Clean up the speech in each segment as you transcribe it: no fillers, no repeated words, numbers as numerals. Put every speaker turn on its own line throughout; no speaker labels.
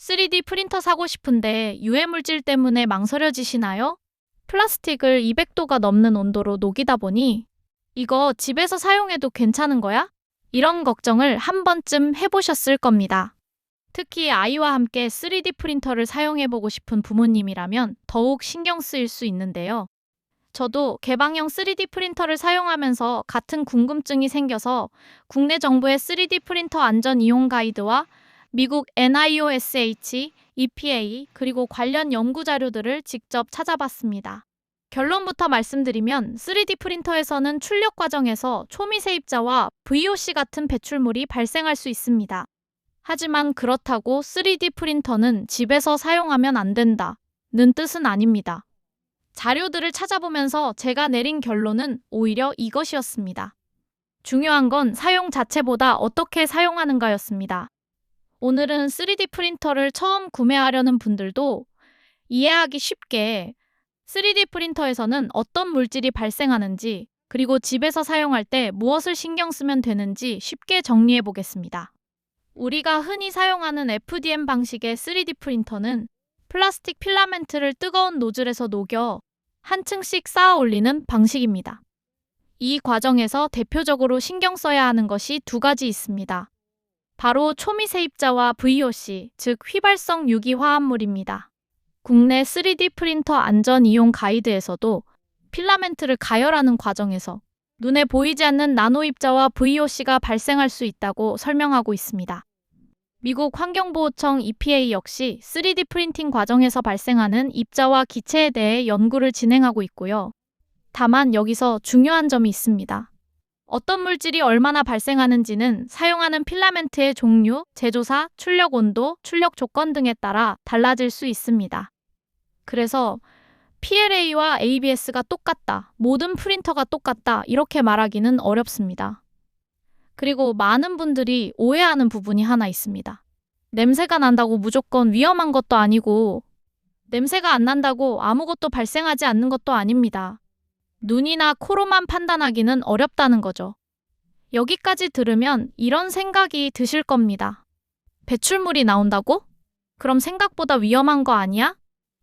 3D 프린터 사고 싶은데 유해 물질 때문에 망설여지시나요? 플라스틱을 200도가 넘는 온도로 녹이다 보니 이거 집에서 사용해도 괜찮은 거야? 이런 걱정을 한 번쯤 해보셨을 겁니다. 특히 아이와 함께 3D 프린터를 사용해보고 싶은 부모님이라면 더욱 신경 쓰일 수 있는데요. 저도 개방형 3D 프린터를 사용하면서 같은 궁금증이 생겨서 국내 정부의 3D 프린터 안전 이용 가이드와 미국 NIOSH, EPA, 그리고 관련 연구 자료들을 직접 찾아봤습니다. 결론부터 말씀드리면 3D 프린터에서는 출력 과정에서 초미세입자와 VOC 같은 배출물이 발생할 수 있습니다. 하지만 그렇다고 3D 프린터는 집에서 사용하면 안 된다는 뜻은 아닙니다. 자료들을 찾아보면서 제가 내린 결론은 오히려 이것이었습니다. 중요한 건 사용 자체보다 어떻게 사용하는가였습니다. 오늘은 3D 프린터를 처음 구매하려는 분들도 이해하기 쉽게 3D 프린터에서는 어떤 물질이 발생하는지, 그리고 집에서 사용할 때 무엇을 신경 쓰면 되는지 쉽게 정리해 보겠습니다. 우리가 흔히 사용하는 FDM 방식의 3D 프린터는 플라스틱 필라멘트를 뜨거운 노즐에서 녹여 한 층씩 쌓아 올리는 방식입니다. 이 과정에서 대표적으로 신경 써야 하는 것이 두 가지 있습니다. 바로 초미세입자와 VOC, 즉 휘발성 유기화합물입니다. 국내 3D 프린터 안전 이용 가이드에서도 필라멘트를 가열하는 과정에서 눈에 보이지 않는 나노입자와 VOC가 발생할 수 있다고 설명하고 있습니다. 미국 환경보호청 EPA 역시 3D 프린팅 과정에서 발생하는 입자와 기체에 대해 연구를 진행하고 있고요. 다만 여기서 중요한 점이 있습니다. 어떤 물질이 얼마나 발생하는지는 사용하는 필라멘트의 종류, 제조사, 출력 온도, 출력 조건 등에 따라 달라질 수 있습니다. 그래서 PLA와 ABS가 똑같다, 모든 프린터가 똑같다 이렇게 말하기는 어렵습니다. 그리고 많은 분들이 오해하는 부분이 하나 있습니다. 냄새가 난다고 무조건 위험한 것도 아니고 냄새가 안 난다고 아무것도 발생하지 않는 것도 아닙니다. 눈이나 코로만 판단하기는 어렵다는 거죠. 여기까지 들으면 이런 생각이 드실 겁니다. 배출물이 나온다고? 그럼 생각보다 위험한 거 아니야?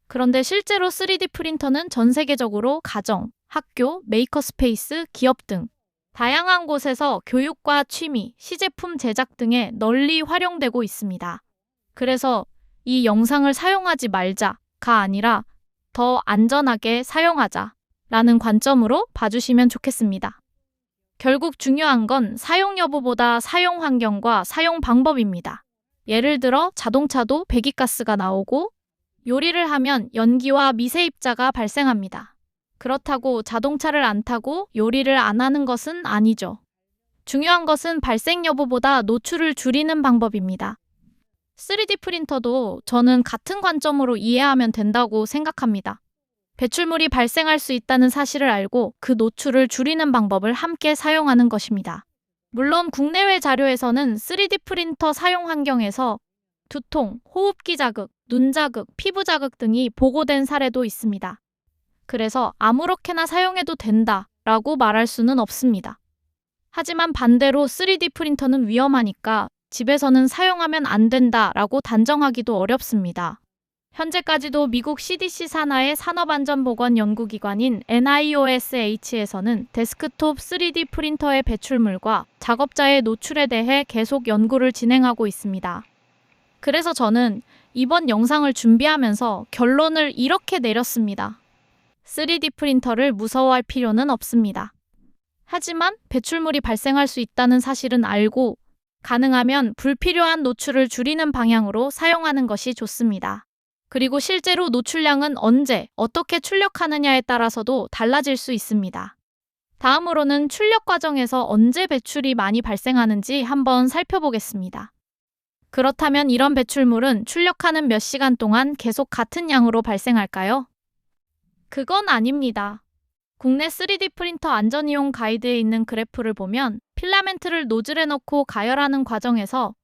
그런데 실제로 3D 프린터는 전 세계적으로 가정, 학교, 메이커스페이스, 기업 등 다양한 곳에서 교육과 취미, 시제품 제작 등에 널리 활용되고 있습니다. 그래서 이 영상을 사용하지 말자가 아니라 더 안전하게 사용하자 라는 관점으로 봐주시면 좋겠습니다. 결국 중요한 건 사용 여부보다 사용 환경과 사용 방법입니다. 예를 들어 자동차도 배기가스가 나오고 요리를 하면 연기와 미세입자가 발생합니다. 그렇다고 자동차를 안 타고 요리를 안 하는 것은 아니죠. 중요한 것은 발생 여부보다 노출을 줄이는 방법입니다. 3D 프린터도 저는 같은 관점으로 이해하면 된다고 생각합니다. 배출물이 발생할 수 있다는 사실을 알고 그 노출을 줄이는 방법을 함께 사용하는 것입니다. 물론 국내외 자료에서는 3D 프린터 사용 환경에서 두통, 호흡기 자극, 눈 자극, 피부 자극 등이 보고된 사례도 있습니다. 그래서 아무렇게나 사용해도 된다라고 말할 수는 없습니다. 하지만 반대로 3D 프린터는 위험하니까 집에서는 사용하면 안 된다라고 단정하기도 어렵습니다. 현재까지도 미국 CDC 산하의 산업안전보건연구기관인 NIOSH에서는 데스크톱 3D 프린터의 배출물과 작업자의 노출에 대해 계속 연구를 진행하고 있습니다. 그래서 저는 이번 영상을 준비하면서 결론을 이렇게 내렸습니다. 3D 프린터를 무서워할 필요는 없습니다. 하지만 배출물이 발생할 수 있다는 사실은 알고 가능하면 불필요한 노출을 줄이는 방향으로 사용하는 것이 좋습니다. 그리고 실제로 노출량은 언제, 어떻게 출력하느냐에 따라서도 달라질 수 있습니다. 다음으로는 출력 과정에서 언제 배출이 많이 발생하는지 한번 살펴보겠습니다. 그렇다면 이런 배출물은 출력하는 몇 시간 동안 계속 같은 양으로 발생할까요? 그건 아닙니다. 국내 3D 프린터 안전이용 가이드에 있는 그래프를 보면 필라멘트를 노즐에 넣고 가열하는 과정에서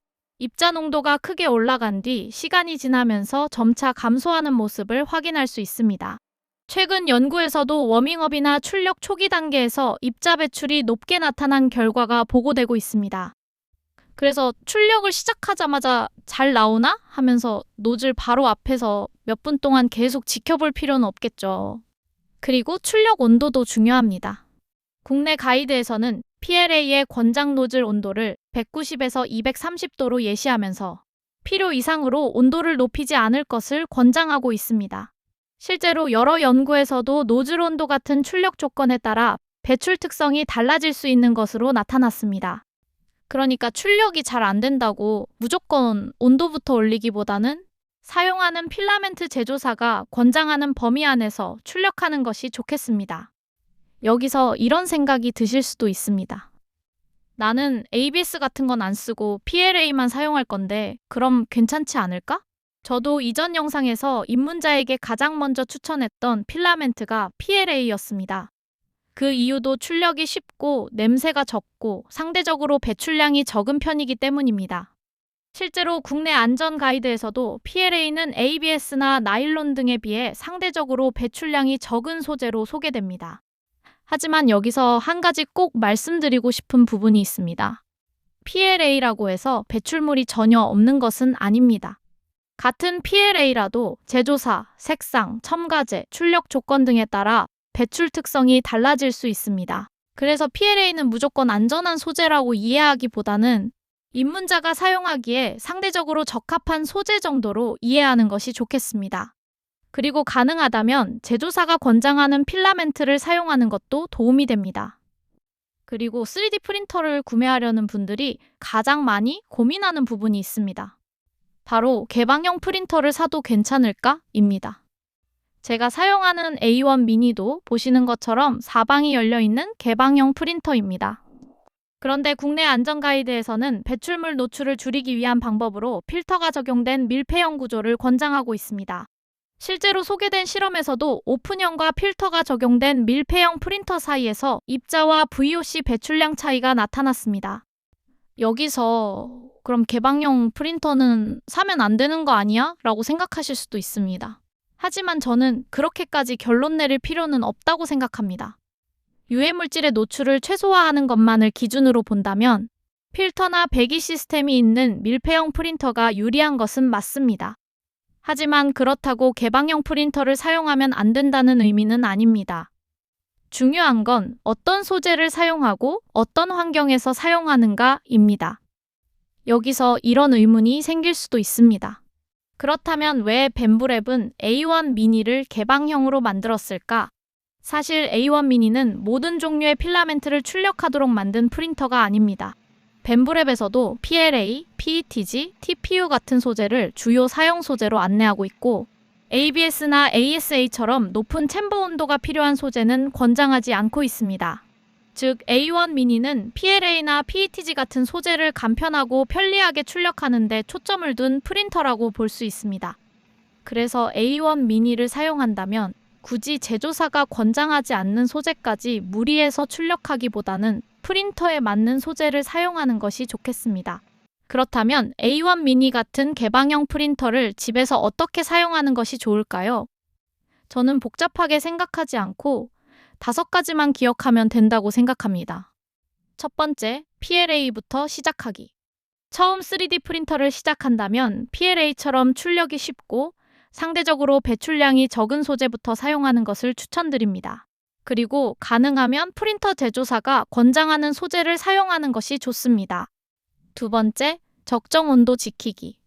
입자 농도가 크게 올라간 뒤 시간이 지나면서 점차 감소하는 모습을 확인할 수 있습니다. 최근 연구에서도 워밍업이나 출력 초기 단계에서 입자 배출이 높게 나타난 결과가 보고되고 있습니다. 그래서 출력을 시작하자마자 잘 나오나 하면서 노즐 바로 앞에서 몇 분 동안 계속 지켜볼 필요는 없겠죠. 그리고 출력 온도도 중요합니다. 국내 가이드에서는 PLA의 권장 노즐 온도를 190에서 230도로 예시하면서 필요 이상으로 온도를 높이지 않을 것을 권장하고 있습니다. 실제로 여러 연구에서도 노즐 온도 같은 출력 조건에 따라 배출 특성이 달라질 수 있는 것으로 나타났습니다. 그러니까 출력이 잘 안 된다고 무조건 온도부터 올리기보다는 사용하는 필라멘트 제조사가 권장하는 범위 안에서 출력하는 것이 좋겠습니다. 여기서 이런 생각이 드실 수도 있습니다. 나는 ABS 같은 건 안 쓰고 PLA만 사용할 건데 그럼 괜찮지 않을까? 저도 이전 영상에서 입문자에게 가장 먼저 추천했던 필라멘트가 PLA였습니다. 그 이유도 출력이 쉽고 냄새가 적고 상대적으로 배출량이 적은 편이기 때문입니다. 실제로 국내 안전 가이드에서도 PLA는 ABS나 나일론 등에 비해 상대적으로 배출량이 적은 소재로 소개됩니다. 하지만 여기서 한 가지 꼭 말씀드리고 싶은 부분이 있습니다. PLA라고 해서 배출물이 전혀 없는 것은 아닙니다. 같은 PLA라도 제조사, 색상, 첨가제, 출력 조건 등에 따라 배출 특성이 달라질 수 있습니다. 그래서 PLA는 무조건 안전한 소재라고 이해하기보다는 입문자가 사용하기에 상대적으로 적합한 소재 정도로 이해하는 것이 좋겠습니다. 그리고 가능하다면 제조사가 권장하는 필라멘트를 사용하는 것도 도움이 됩니다. 그리고 3D 프린터를 구매하려는 분들이 가장 많이 고민하는 부분이 있습니다. 바로 개방형 프린터를 사도 괜찮을까? 입니다. 제가 사용하는 A1 미니도 보시는 것처럼 사방이 열려있는 개방형 프린터입니다. 그런데 국내 안전 가이드에서는 배출물 노출을 줄이기 위한 방법으로 필터가 적용된 밀폐형 구조를 권장하고 있습니다. 실제로 소개된 실험에서도 오픈형과 필터가 적용된 밀폐형 프린터 사이에서 입자와 VOC 배출량 차이가 나타났습니다. 여기서 그럼 개방형 프린터는 사면 안 되는 거 아니야? 라고 생각하실 수도 있습니다. 하지만 저는 그렇게까지 결론 내릴 필요는 없다고 생각합니다. 유해물질의 노출을 최소화하는 것만을 기준으로 본다면 필터나 배기 시스템이 있는 밀폐형 프린터가 유리한 것은 맞습니다. 하지만 그렇다고 개방형 프린터를 사용하면 안 된다는 의미는 아닙니다. 중요한 건 어떤 소재를 사용하고 어떤 환경에서 사용하는가입니다. 여기서 이런 의문이 생길 수도 있습니다. 그렇다면 왜 벤브랩은 A1 미니를 개방형으로 만들었을까? 사실 A1 미니는 모든 종류의 필라멘트를 출력하도록 만든 프린터가 아닙니다. 벤브랩에서도 PLA, PETG, TPU 같은 소재를 주요 사용 소재로 안내하고 있고 ABS나 ASA처럼 높은 챔버 온도가 필요한 소재는 권장하지 않고 있습니다. 즉 A1 미니는 PLA나 PETG 같은 소재를 간편하고 편리하게 출력하는 데 초점을 둔 프린터라고 볼 수 있습니다. 그래서 A1 미니를 사용한다면 굳이 제조사가 권장하지 않는 소재까지 무리해서 출력하기보다는 프린터에 맞는 소재를 사용하는 것이 좋겠습니다. 그렇다면 A1 미니 같은 개방형 프린터를 집에서 어떻게 사용하는 것이 좋을까요? 저는 복잡하게 생각하지 않고 5가지만 기억하면 된다고 생각합니다. 첫 번째, PLA부터 시작하기. 처음 3D 프린터를 시작한다면 PLA처럼 출력이 쉽고 상대적으로 배출량이 적은 소재부터 사용하는 것을 추천드립니다. 그리고 가능하면 프린터 제조사가 권장하는 소재를 사용하는 것이 좋습니다. 두 번째, 적정 온도 지키기.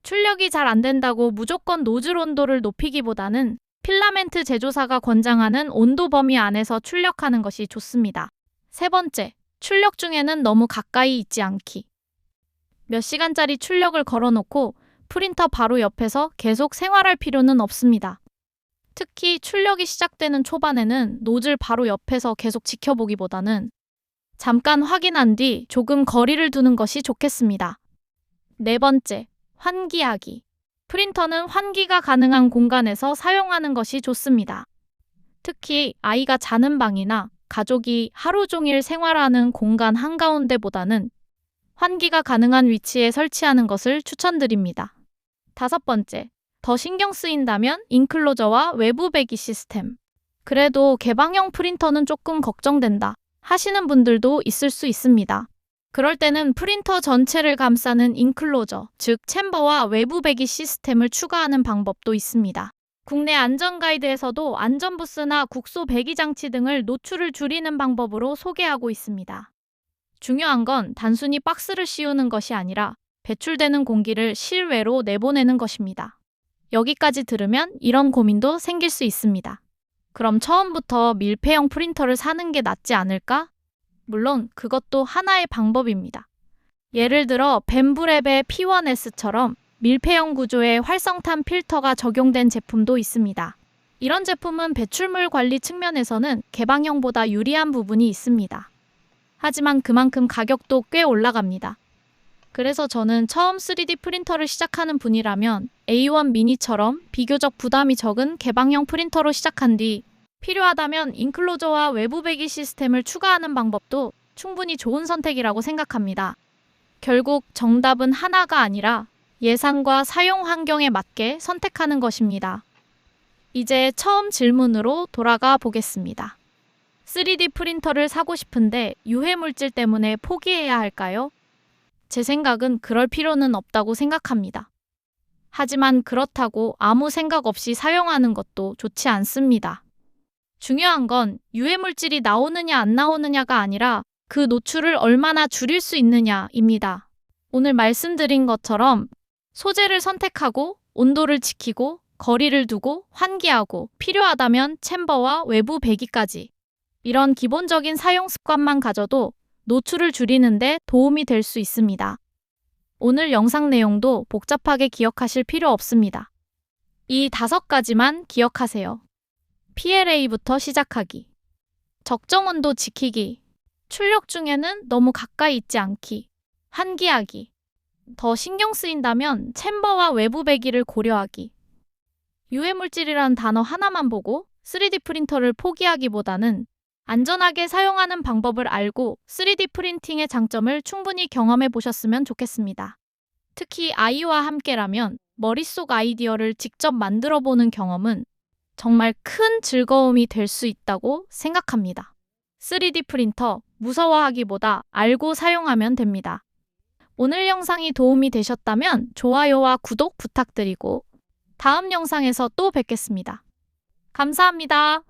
출력이 잘 안 된다고 무조건 노즐 온도를 높이기보다는 필라멘트 제조사가 권장하는 온도 범위 안에서 출력하는 것이 좋습니다. 세 번째, 출력 중에는 너무 가까이 있지 않기. 몇 시간짜리 출력을 걸어놓고 프린터 바로 옆에서 계속 생활할 필요는 없습니다. 특히 출력이 시작되는 초반에는 노즐 바로 옆에서 계속 지켜보기보다는 잠깐 확인한 뒤 조금 거리를 두는 것이 좋겠습니다. 네 번째, 환기하기. 프린터는 환기가 가능한 공간에서 사용하는 것이 좋습니다. 특히 아이가 자는 방이나 가족이 하루 종일 생활하는 공간 한가운데보다는 환기가 가능한 위치에 설치하는 것을 추천드립니다. 다섯 번째, 더 신경 쓰인다면 인클로저와 외부 배기 시스템. 그래도 개방형 프린터는 조금 걱정된다 하시는 분들도 있을 수 있습니다. 그럴 때는 프린터 전체를 감싸는 인클로저, 즉 챔버와 외부 배기 시스템을 추가하는 방법도 있습니다. 국내 안전 가이드에서도 안전부스나 국소 배기 장치 등을 노출을 줄이는 방법으로 소개하고 있습니다. 중요한 건 단순히 박스를 씌우는 것이 아니라 배출되는 공기를 실외로 내보내는 것입니다. 여기까지 들으면 이런 고민도 생길 수 있습니다. 그럼 처음부터 밀폐형 프린터를 사는 게 낫지 않을까? 물론 그것도 하나의 방법입니다. 예를 들어 벤브랩의 P1S처럼 밀폐형 구조에 활성탄 필터가 적용된 제품도 있습니다. 이런 제품은 배출물 관리 측면에서는 개방형보다 유리한 부분이 있습니다. 하지만 그만큼 가격도 꽤 올라갑니다. 그래서 저는 처음 3D 프린터를 시작하는 분이라면 A1 미니처럼 비교적 부담이 적은 개방형 프린터로 시작한 뒤 필요하다면 인클로저와 외부 배기 시스템을 추가하는 방법도 충분히 좋은 선택이라고 생각합니다. 결국 정답은 하나가 아니라 예산과 사용 환경에 맞게 선택하는 것입니다. 이제 처음 질문으로 돌아가 보겠습니다. 3D 프린터를 사고 싶은데 유해 물질 때문에 포기해야 할까요? 제 생각은 그럴 필요는 없다고 생각합니다. 하지만 그렇다고 아무 생각 없이 사용하는 것도 좋지 않습니다. 중요한 건 유해 물질이 나오느냐 안 나오느냐가 아니라 그 노출을 얼마나 줄일 수 있느냐입니다. 오늘 말씀드린 것처럼 소재를 선택하고 온도를 지키고 거리를 두고 환기하고 필요하다면 챔버와 외부 배기까지 이런 기본적인 사용 습관만 가져도 노출을 줄이는데 도움이 될 수 있습니다. 오늘 영상 내용도 복잡하게 기억하실 필요 없습니다. 이 5가지만 기억하세요. PLA부터 시작하기, 적정 온도 지키기, 출력 중에는 너무 가까이 있지 않기, 환기하기, 더 신경 쓰인다면 챔버와 외부 배기를 고려하기. 유해물질이란 단어 하나만 보고 3D 프린터를 포기하기보다는 안전하게 사용하는 방법을 알고 3D 프린팅의 장점을 충분히 경험해 보셨으면 좋겠습니다. 특히 아이와 함께라면 머릿속 아이디어를 직접 만들어 보는 경험은 정말 큰 즐거움이 될 수 있다고 생각합니다. 3D 프린터 무서워하기보다 알고 사용하면 됩니다. 오늘 영상이 도움이 되셨다면 좋아요와 구독 부탁드리고 다음 영상에서 또 뵙겠습니다. 감사합니다.